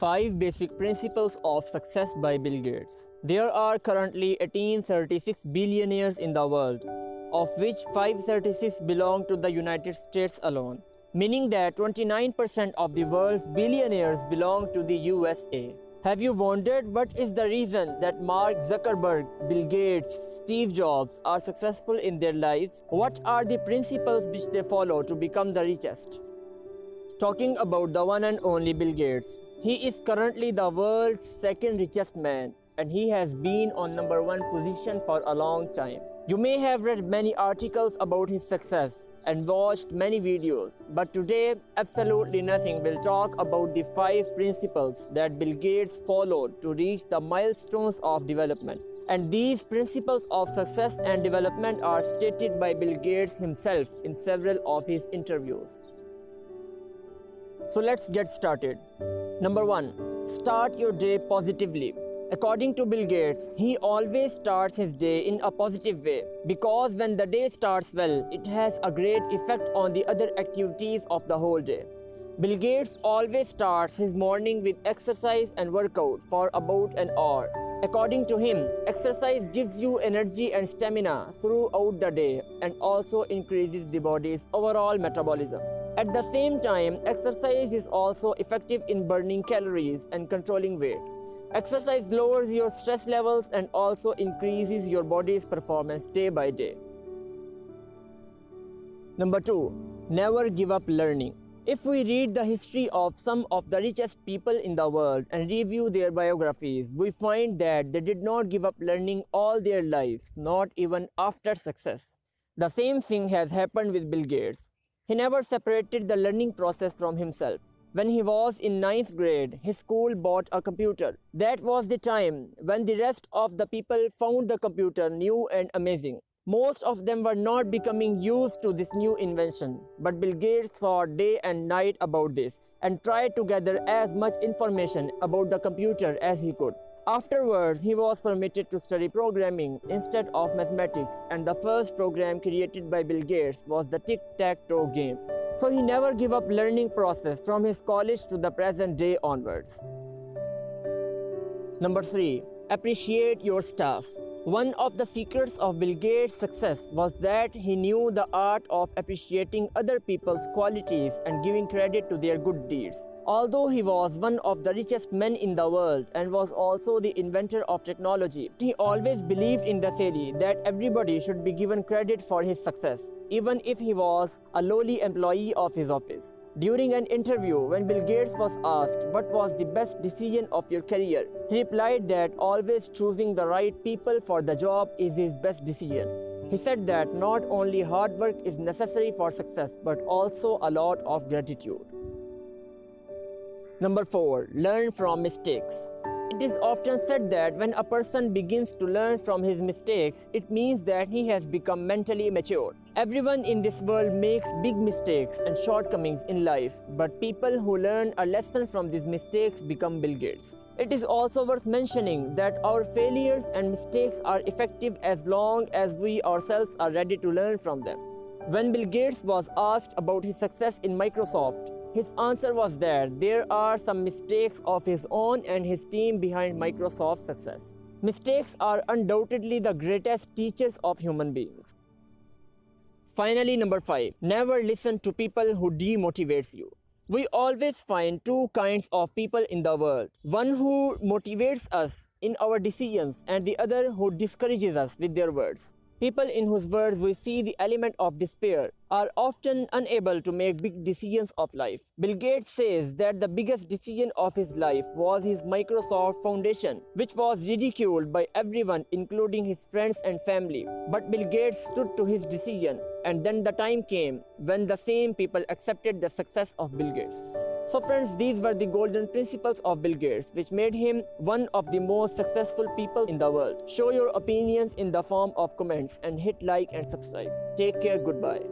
5 Basic Principles of Success by Bill Gates. There are currently 1836 billionaires in the world, of which 536 belong to the United States alone, meaning that 29% of the world's billionaires belong to the USA. Have you wondered what is the reason that Mark Zuckerberg, Bill Gates, Steve Jobs are successful in their lives? What are the principles which they follow to become the richest? Talking about the one and only Bill Gates, he is currently the world's second richest man, and he has been on number 1 position for a long time. You may have read many articles about his success and watched many videos, but today absolutely nothing will talk about the 5 principles that Bill Gates followed to reach the milestones of development. And these principles of success and development are stated by Bill Gates himself in several of his interviews. So let's get started. Number 1. Start your day positively. According to Bill Gates, he always starts his day in a positive way because when the day starts well, it has a great effect on the other activities of the whole day. Bill Gates always starts his morning with exercise and workout for about an hour. According to him, exercise gives you energy and stamina throughout the day and also increases the body's overall metabolism. At the same time, exercise is also effective in burning calories and controlling weight. Exercise lowers your stress levels and also increases your body's performance day by day. Number 2. Never give up learning. If we read the history of some of the richest people in the world and review their biographies, we find that they did not give up learning all their lives, not even after success. The same thing has happened with Bill Gates. He never separated the learning process from himself. When he was in 9th grade, his school bought a computer. That was the time when the rest of the people found the computer new and amazing. Most of them were not becoming used to this new invention, but Bill Gates thought day and night about this and tried to gather as much information about the computer as he could. Afterwards, he was permitted to study programming instead of mathematics, and the first program created by Bill Gates was the tic-tac-toe game. So he never gave up learning process from his college to the present day onwards. Number 3. Appreciate your staff. One of the secrets of Bill Gates' success was that he knew the art of appreciating other people's qualities and giving credit to their good deeds. Although he was one of the richest men in the world and was also the inventor of technology, he always believed in the theory that everybody should be given credit for his success, even if he was a lowly employee of his office. During an interview, when Bill Gates was asked what was the best decision of your career, he replied that always choosing the right people for the job is his best decision. He said that not only hard work is necessary for success, but also a lot of gratitude. Number 4. Learn from mistakes. It is often said that when a person begins to learn from his mistakes, it means that he has become mentally mature. Everyone in this world makes big mistakes and shortcomings in life, but people who learn a lesson from these mistakes become Bill Gates. It is also worth mentioning that our failures and mistakes are effective as long as we ourselves are ready to learn from them. When Bill Gates was asked about his success in Microsoft, his answer was that there are some mistakes of his own and his team behind Microsoft's success. Mistakes are undoubtedly the greatest teachers of human beings. Finally, number 5. Never listen to people who demotivates you. We always find 2 kinds of people in the world. One who motivates us in our decisions and the other who discourages us with their words. People in whose words we see the element of despair are often unable to make big decisions of life. Bill Gates says that the biggest decision of his life was his Microsoft Foundation, which was ridiculed by everyone, including his friends and family. But Bill Gates stood to his decision, and then the time came when the same people accepted the success of Bill Gates. So friends, these were the golden principles of Bill Gates, which made him one of the most successful people in the world. Show your opinions in the form of comments and hit like and subscribe. Take care, goodbye.